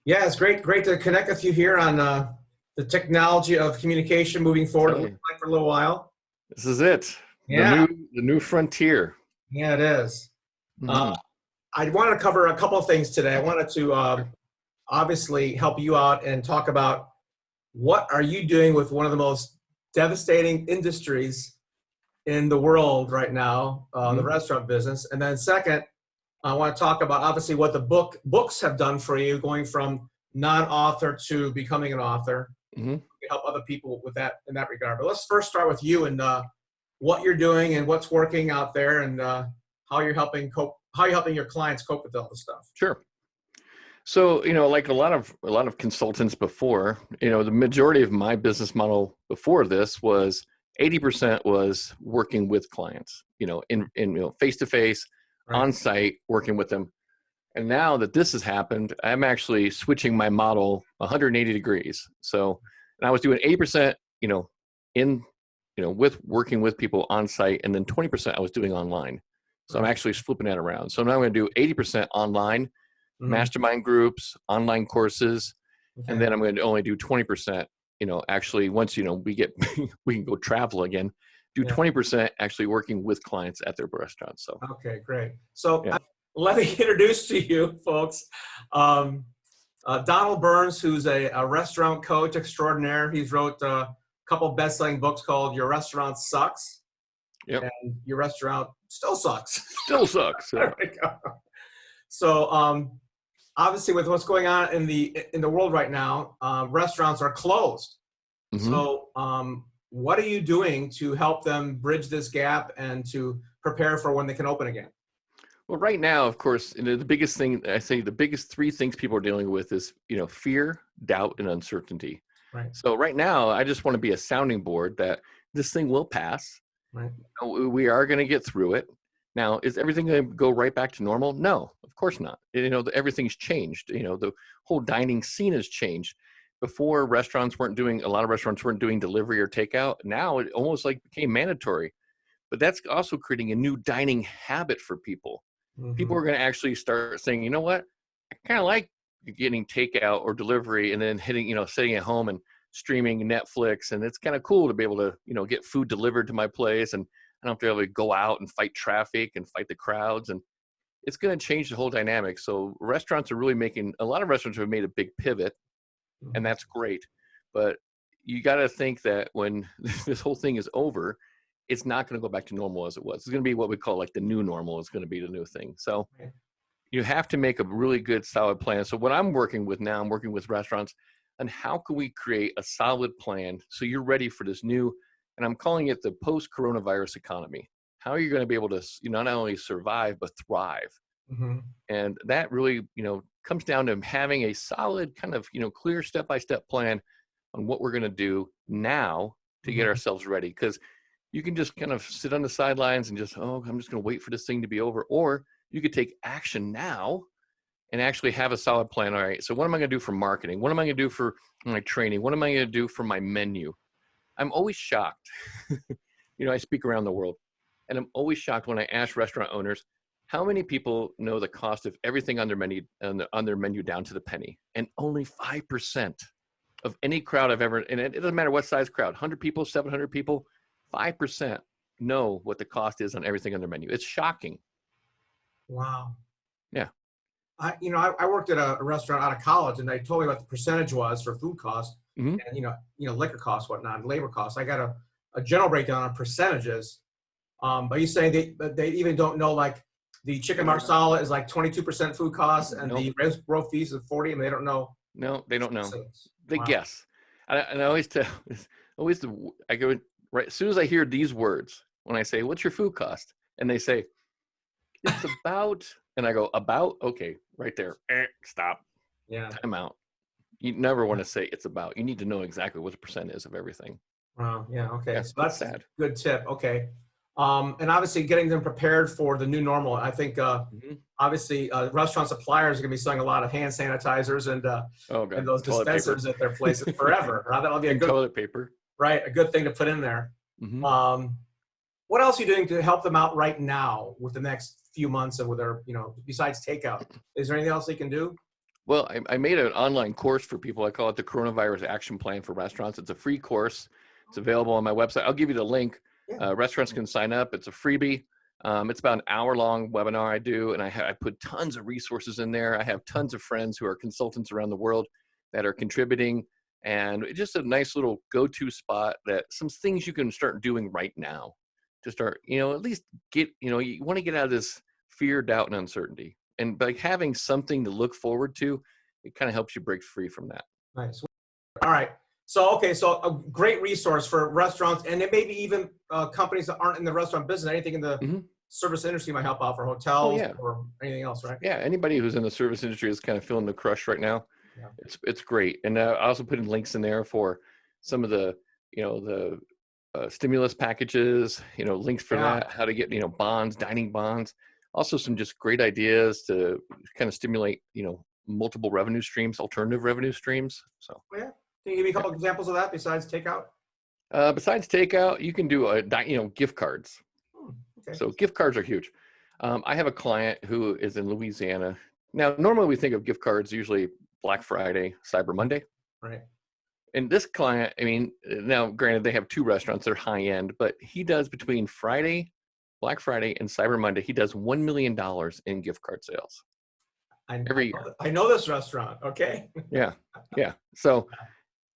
Yeah, it's great to connect with you here on the technology of communication moving forward. It Tell looks you, like for a little while. this is it. The Yeah, new frontier. yeah, it is. Uh, Hmm. I wanted to cover a couple of things today. I wanted to obviously help you out and talk about what are you doing with one of the most devastating industries in the world right now, the Hmm. restaurant business. And then second, I want to talk about obviously what the books have done for you, going from non-author to becoming an author. Hmm. To help other people with that in that regard. But let's first start with you and what you're doing and what's working out there, and how you're helping your clients cope with all this stuff. Sure. So, like a lot of consultants before, the majority of my business model before this was 80% was working with clients, in face to face, Right. on site, working with them. And now that this has happened, I'm actually switching my model 180 degrees. So, and I was doing 80%, in, with working with people on site, and then 20% I was doing online. So I'm Right. actually flipping that around. So now I'm going to do 80% online, Mm-hmm. mastermind groups, online courses, and Okay. then I'm going to only do 20%, actually once, we get, we can go travel again, do Yeah. 20% actually working with clients at their restaurants. So, Okay. Great. So yeah. let me introduce to you, folks, um, Donald Burns, who's a restaurant coach extraordinaire. He's wrote a couple best-selling books called "Your Restaurant Sucks" Yep. and "Your Restaurant Still Sucks." Still sucks. Yeah. There we go. So obviously, with what's going on in the world right now, restaurants are closed. Hmm. So what are you doing to help them bridge this gap and to prepare for when they can open again? Well, right now, of course, the biggest thing I say, the biggest three things people are dealing with is, fear, doubt, and uncertainty. Right. So right now, I just want to be a sounding board that this thing will pass. Right. We are going to get through it. Now, is everything going to go right back to normal? No, of course not. Everything's changed. The whole dining scene has changed. Before, a lot of restaurants weren't doing delivery or takeout. Now it almost like became mandatory. But that's also creating a new dining habit for people. Mm-hmm. People are going to actually start saying, you know what, I kind of like getting takeout or delivery and then hitting, sitting at home and streaming Netflix. And it's kind of cool to be able to, get food delivered to my place. And I don't have to be able to go out and fight traffic and fight the crowds. And it's going to change the whole dynamic. So a lot of restaurants have made a big pivot, and Mm-hmm. that's great. But you got to think that when this whole thing is over, it's not going to go back to normal as it was. It's going to be what we call like the new normal is going to be the new thing. So Right. you have to make a really good solid plan. So what I'm working with now, I'm working with restaurants on how can we create a solid plan so you're ready for this new, and I'm calling it the post-coronavirus economy. How are you going to be able to, not only survive, but thrive? Mm-hmm. And that really, comes down to having a solid kind of, clear step-by-step plan on what we're going to do now to get Mm-hmm. ourselves ready. Because you can just kind of sit on the sidelines and just, oh, I'm just going to wait for this thing to be over. Or you could take action now and actually have a solid plan. All right, so what am I going to do for marketing? What am I going to do for my training? What am I going to do for my menu? I'm always shocked. I speak around the world, and I'm always shocked when I ask restaurant owners, how many people know the cost of everything on their menu down to the penny? And only 5% of any crowd I've ever, and it doesn't matter what size crowd, 100 people, 700 people, 5% know what the cost is on everything on their menu. It's shocking. Wow. Yeah. I worked at a restaurant out of college, and they told me what the percentage was for food costs Hmm. and liquor costs, whatnot, labor costs. I got a general breakdown on percentages. But you saying they even don't know, like, the chicken marsala is like 22% food costs and Nope. the roast beef is 40, and they don't know. No, they don't know. They Wow. guess. And I always tell, I go right as soon as I hear these words, when I say, "What's your food cost?" and they say, "It's about," and I go, "About?" Okay, right there. Stop. Yeah. Time out. You never want to say it's about. You need to know exactly what the percent is of everything. Wow. Yeah. Okay. Yeah, So it's that's a sad. good tip. Okay. And obviously getting them prepared for the new normal. I think Hmm. obviously restaurant suppliers are going to be selling a lot of hand sanitizers Oh and God, those toilet paper dispensers at their places forever. That'll be a and good toilet paper. right, a good thing to put in there. Hmm. Um, what else are you doing to help them out right now with the next few months of with their, besides takeout? Is there anything else they can do? Well, I made an online course for people. I call it the Coronavirus Action Plan for Restaurants. It's a free course. It's available on my website. I'll give you the link. Yeah. Restaurants can sign up. It's a freebie. It's about an hour-long webinar I do, and I put tons of resources in there. I have tons of friends who are consultants around the world that are contributing, and it's just a nice little go-to spot that some things you can start doing right now to start, at least get, you want to get out of this fear, doubt, and uncertainty. And by having something to look forward to, it kind of helps you break free from that. Nice. All right. So, okay. So a great resource for restaurants, and it maybe even companies that aren't in the restaurant business, anything in the service industry might help out for hotels or anything else, right? Yeah. Anybody who's in the service industry is kind of feeling the crush right now. Yeah. It's great. And I also put in links in there for some of the, stimulus packages, links for that, how to get, bonds, dining bonds, also some just great ideas to kind of stimulate, multiple revenue streams, alternative revenue streams. So, yeah. Can you give me a couple examples of that besides takeout? Besides takeout, you can do gift cards. Okay. So gift cards are huge. I have a client who is in Louisiana. Now, normally we think of gift cards usually Black Friday, Cyber Monday. Right. And this client, now granted they have 2 restaurants, they're high end, but he does between Black Friday and Cyber Monday, he does $1 million in gift card sales every year. I know this restaurant. Okay. Yeah. So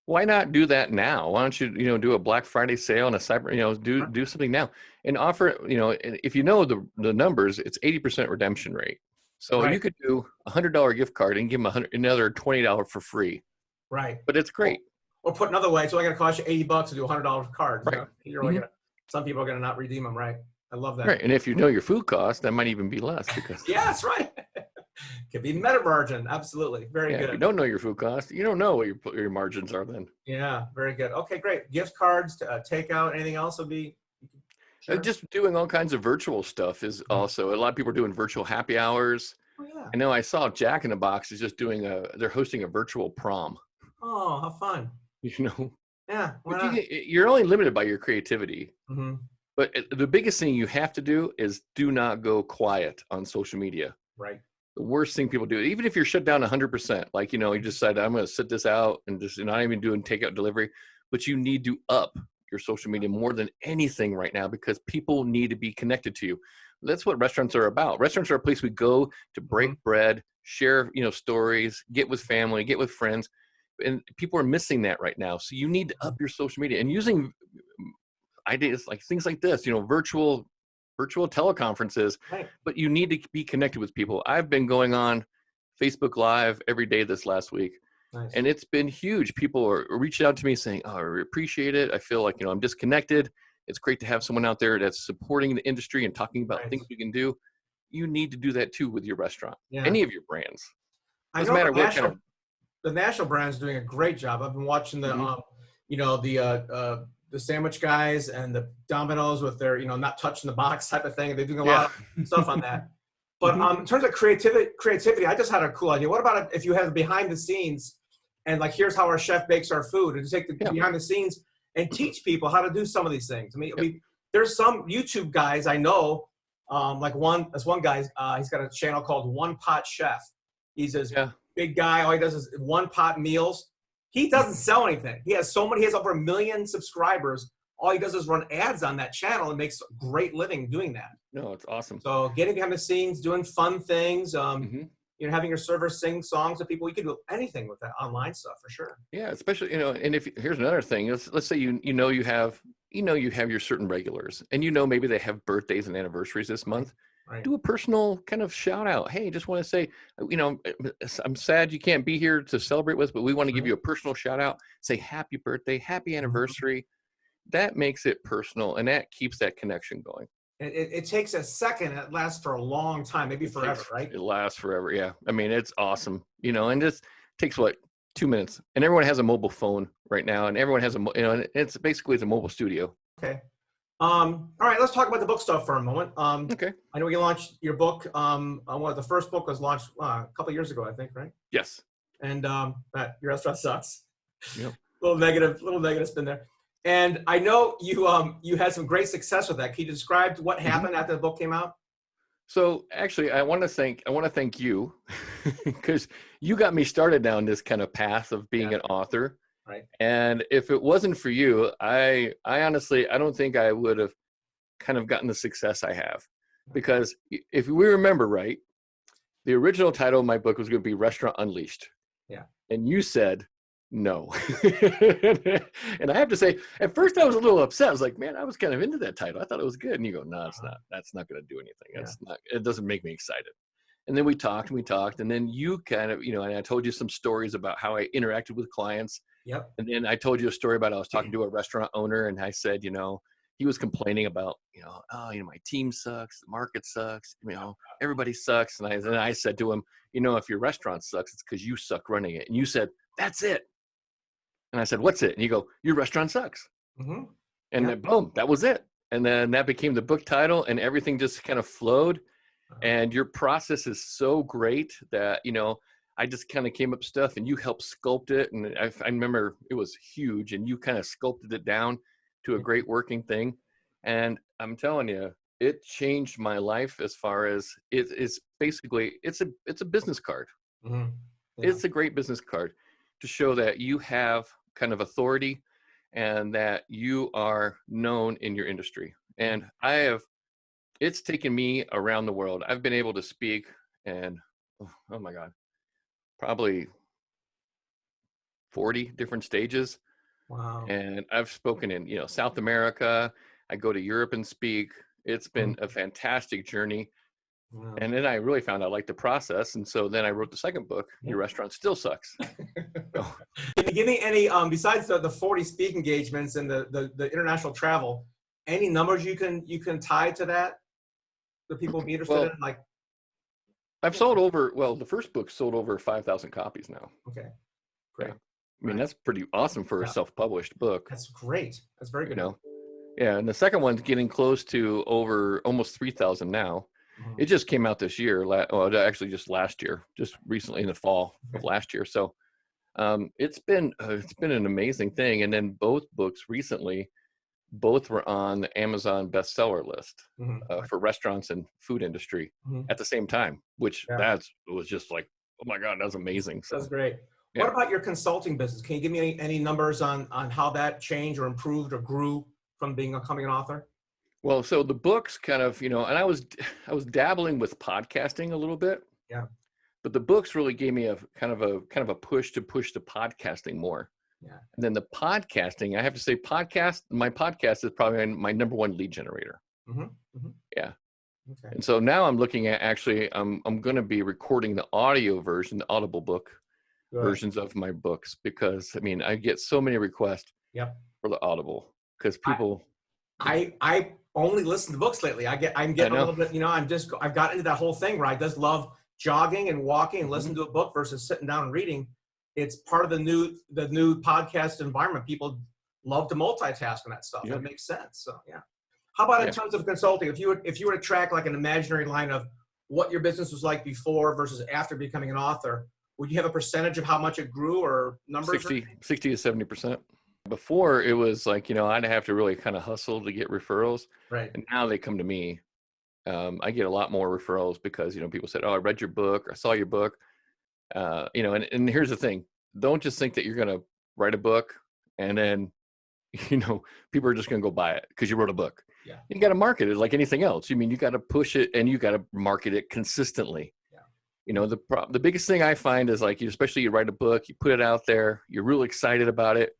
why not do that now? Why don't you, do a Black Friday sale and a Cyber, do something now and offer, if the numbers, it's 80% redemption rate. So you could do $100 gift card and give them another $20 for free. Right. But it's great. Or put another way, so I got to cost you $80 to do $100 cards. Right. You're really some people are going to not redeem them. Right. I love that. Right. And if you know your food cost, that might even be less because. Yeah, that's right. Could be meta margin. Absolutely. Very good. If you don't know your food cost, you don't know what your margins are then. Yeah. Very good. Okay, great. Gift cards, takeout, anything else would be? Sure. Just doing all kinds of virtual stuff is also, a lot of people are doing virtual happy hours. Oh, yeah. I know I saw Jack in the Box is just they're hosting a virtual prom. Oh, how fun. Yeah. But you're only limited by your creativity. Mm-hmm. But the biggest thing you have to do is do not go quiet on social media. Right. The worst thing people do, even if you're shut down 100%, like, you decide I'm going to sit this out and just not even doing takeout delivery, but you need to up your social media more than anything right now because people need to be connected to you. That's what restaurants are about. Restaurants are a place we go to break bread, share, stories, get with family, get with friends. And people are missing that right now. So you need to up your social media and using ideas like things like this, virtual teleconferences, but you need to be connected with people. I've been going on Facebook Live every day this last week. Nice. And it's been huge. People are reaching out to me saying, oh, I appreciate it. I feel like, I'm disconnected. It's great to have someone out there that's supporting the industry and talking about things we can do. You need to do that too with your restaurant, any of your brands. Doesn't matter what kind of. The national brand's doing a great job. I've been watching the, the sandwich guys and the Domino's with their, not touching the box type of thing. They're doing a lot of stuff on that. But in terms of creativity, I just had a cool idea. What about if you have behind the scenes and like, here's how our chef bakes our food and take the behind the scenes and teach people how to do some of these things. I mean, there's some YouTube guys I know, like this one guy, he's got a channel called One Pot Chef. He's this big guy. All he does is one pot meals. He doesn't sell anything. He has over 1 million subscribers. All he does is run ads on that channel and makes a great living doing that. No, it's awesome. So getting behind the scenes, doing fun things, having your servers sing songs to people. You can do anything with that online stuff for sure. Yeah, especially, and here's another thing. Let's say you have your certain regulars and maybe they have birthdays and anniversaries this month. Right. Do a personal kind of shout out. Hey, just want to say, I'm sad you can't be here to celebrate with us, but we want to give you a personal shout out. Say happy birthday, happy anniversary. That makes it personal and that keeps that connection going. It takes a second. It lasts for a long time, maybe forever, right? It lasts forever. Yeah. I mean, it's awesome, and just takes 2 minutes and everyone has a mobile phone right now and everyone has it's a mobile studio. Okay. All right, let's talk about the book stuff for a moment. Okay. I know you launched your book. The first book was launched a couple of years ago, I think, right? Yes. And Your Restaurant Sucks. Yep. little negative spin there. And I know you had some great success with that. Can you describe what happened after the book came out? So actually, I want to thank you because you got me started down this kind of path of being Yeah. an author. Right. And if it wasn't for you, I honestly, I don't think I would have kind of gotten the success I have. Because if we remember right, the original title of my book was going to be Restaurant Unleashed. Yeah. And you said no. And I have to say, at first I was a little upset. I was like, man, I was kind of into that title. I thought it was good. And you go, no, it's not. That's not going to do anything. Yeah. That's not, it doesn't make me excited. And then we talked and we talked. And then you kind of, and I told you some stories about how I interacted with clients. Yep. And then I told you a story about I was talking to a restaurant owner and I said, he was complaining about, my team sucks, the market sucks, everybody sucks. And I said to him, if your restaurant sucks, it's because you suck running it. And you said, that's it. And I said, what's it? And you go, your restaurant sucks. Mm-hmm. And then boom, that was it. And then that became the book title and everything just kind of flowed. And your process is so great that, I just kind of came up stuff and you helped sculpt it. And I remember it was huge and you kind of sculpted it down to a great working thing. And I'm telling you, it changed my life as far as it's basically, it's a business card. Mm-hmm. Yeah. It's a great business card to show that you have kind of authority and that you are known in your industry. And it's taken me around the world. I've been able to speak and, oh my God, probably 40 different stages. Wow. And I've spoken in, South America. I go to Europe and speak. It's been a fantastic journey. Wow. And then I really found I liked the process. And so then I wrote the second book, Your Restaurant Still Sucks. Can you give me any, besides the 40 speaking engagements and the international travel, any numbers you can tie to that people be interested in? Like, I've sold the first book sold over 5,000 copies now. Okay, great. Yeah. I mean, that's pretty awesome for a self-published book. That's great. That's very good. Yeah, and the second one's getting close to over almost 3,000 now. Mm-hmm. It just came out this year. Actually, just last year, just recently in the fall of last year. So it's been an amazing thing. And then both books recently, both were on the Amazon bestseller list for restaurants and food industry at the same time, which was just like, oh my God, that's amazing. So, that's great. Yeah. What about your consulting business? Can you give me any numbers on how that changed or improved or grew from becoming an author? Well, so the books kind of, and I was dabbling with podcasting a little bit. Yeah. But the books really gave me a kind of a push to podcasting more. Yeah. And then the podcasting, I have to say my podcast is probably my number one lead generator. Mm-hmm. Mm-hmm. Yeah. Okay. And so now I'm looking at I'm going to be recording the audio version, the Audible book versions of my books, because I get so many requests for the Audible because people. I only listen to books lately. I'm getting a little bit, I've got into that whole thing where I just love jogging and walking and listening to a book versus sitting down and reading. It's part of the new podcast environment. People love to multitask on that stuff. It makes sense. So yeah. How about in terms of consulting? If you were to track like an imaginary line of what your business was like before versus after becoming an author, would you have a percentage of how much it grew or numbers? 60 to 70%. Before it was like, I'd have to really kind of hustle to get referrals. Right. And now they come to me. I get a lot more referrals because, people said, oh, I read your book, or I saw your book. And here's the thing. Don't just think that you're going to write a book and then, people are just going to go buy it because you wrote a book. Yeah. You got to market it like anything else. You got to push it and you got to market it consistently. Yeah. The biggest thing I find is like, especially you write a book, you put it out there, you're really excited about it.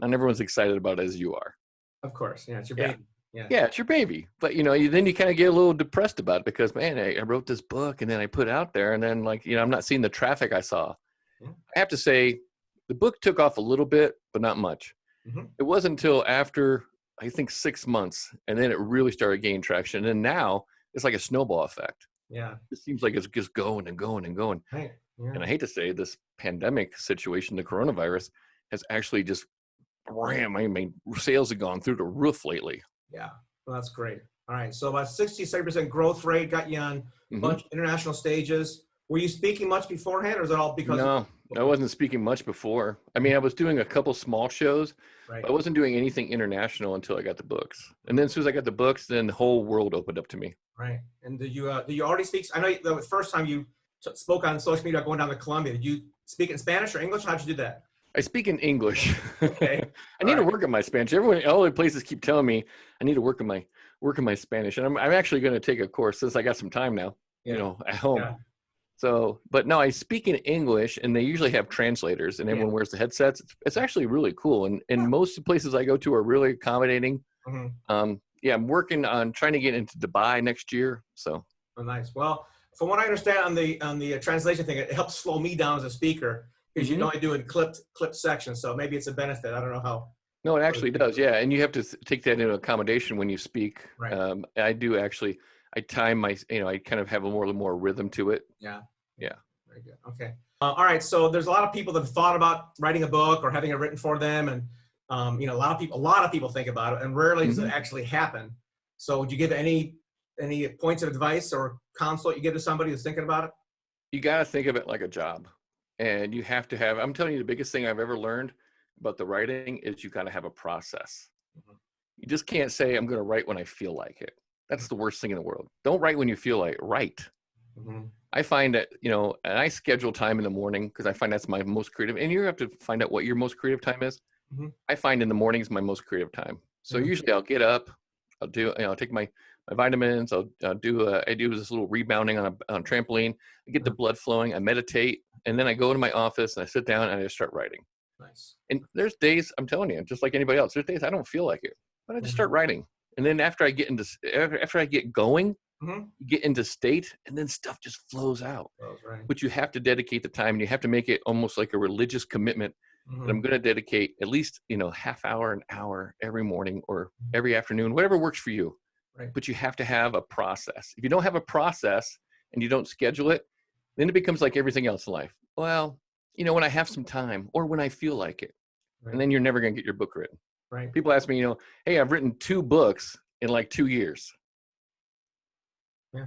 Not everyone's excited about it as you are. Of course. Yeah. It's your baby. Yeah, it's your baby. But, then you kind of get a little depressed about it because, man, I wrote this book and then I put it out there and then I'm not seeing the traffic I saw. Yeah. I have to say the book took off a little bit, but not much. Mm-hmm. It wasn't until after, I think, 6 months, and then it really started gaining traction. And now it's like a snowball effect. Yeah. It seems like it's just going and going and going. Right. Yeah. And I hate to say this pandemic situation, the coronavirus, has actually just sales have gone through the roof lately. Yeah, well, that's great. All right, so about 60-70% growth rate got you on a bunch of international stages. Were you speaking much beforehand, or is it all because of, No, I wasn't speaking much before. I mean, I was doing a couple small shows, right? but I wasn't doing anything international until I got the books. And then as soon as I got the books, then the whole world opened up to me. Right. And do you already speak? I know the first time you spoke on social media going down to Colombia, did you speak in Spanish or English? How'd you do that? I speak in English. Okay. I need to work on my Spanish. All the places keep telling me I need to work on my Spanish, and I'm actually going to take a course since I got some time now, at home. Yeah. So, but no, I speak in English, and they usually have translators, and everyone wears the headsets. It's actually really cool, and most places I go to are really accommodating. Mm-hmm. I'm working on trying to get into Dubai next year. So, Oh, nice. Well, from what I understand on the translation thing, it helps slow me down as a speaker because you can only do it in clipped sections. So maybe it's a benefit. I don't know how. no, it actually does. Yeah, and you have to take that into accommodation when you speak. Right. I do actually. I time my, I kind of have a more rhythm to it. Yeah. Yeah. Very good. Okay. All right. So there's a lot of people that have thought about writing a book or having it written for them, and a lot of people think about it, and rarely does it actually happen. So would you give any points of advice or counsel you give to somebody who's thinking about it? You got to think of it like a job, and you have to have. I'm telling you, the biggest thing I've ever learned about the writing is you got to have a process. You just can't say I'm going to write when I feel like it. That's the worst thing in the world. Don't write when you feel like it. Write. I find that, and I schedule time in the morning because I find that's my most creative. And you have to find out what your most creative time is. I find in the mornings my most creative time. So usually I'll get up, I'll take my vitamins. I do this little rebounding on a trampoline. I get the blood flowing. I meditate, and then I go to my office and I sit down and I just start writing. Nice. And there's days, I'm telling you, just like anybody else, there's days I don't feel like it, but I just start writing. And then after I get going, you get into state, and then stuff just flows out. Right. But you have to dedicate the time, and you have to make it almost like a religious commitment that I'm going to dedicate at least, half hour, an hour every morning or every afternoon, whatever works for you. Right. But you have to have a process. If you don't have a process and you don't schedule it, then it becomes like everything else in life. Well, when I have some time or when I feel like it, and then you're never going to get your book written. Right. People ask me, hey, I've written 2 books in like 2 years. Yeah.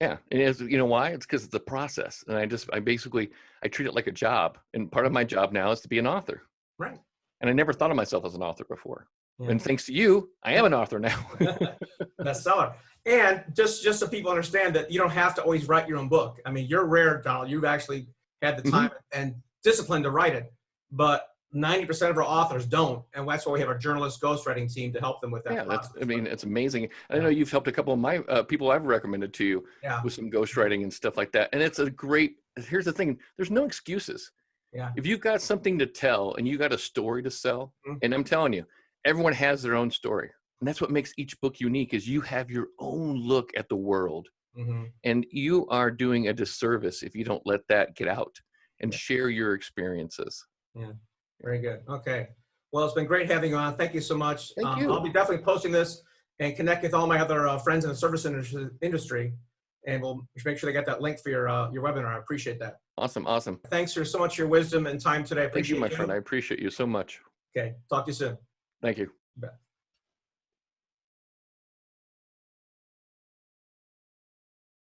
Yeah. And it's, why? It's because it's a process. And I basically treat it like a job. And part of my job now is to be an author. Right. And I never thought of myself as an author before. Yeah. And thanks to you, I am an author now. Bestseller. And just so people understand that you don't have to always write your own book. I mean, you're rare, Donald. You've actually had the time and discipline to write it. But 90% of our authors don't, and that's why we have our journalist ghostwriting team to help them with that. Yeah, it's amazing. I know you've helped a couple of my people I've recommended to you with some ghostwriting and stuff like that. And it's a great. Here's the thing: there's no excuses. Yeah. If you've got something to tell and you got a story to sell, and I'm telling you, everyone has their own story, and that's what makes each book unique. Is you have your own look at the world, and you are doing a disservice if you don't let that get out and share your experiences. Yeah. Very good. Okay. Well, it's been great having you on. Thank you so much. Thank you. I'll be definitely posting this and connect with all my other friends in the service industry, and we'll make sure they get that link for your webinar. I appreciate that. Awesome. Thanks for so much for your wisdom and time today. Thank you, my friend. I appreciate you so much. Okay. Talk to you soon. Thank you. You bet.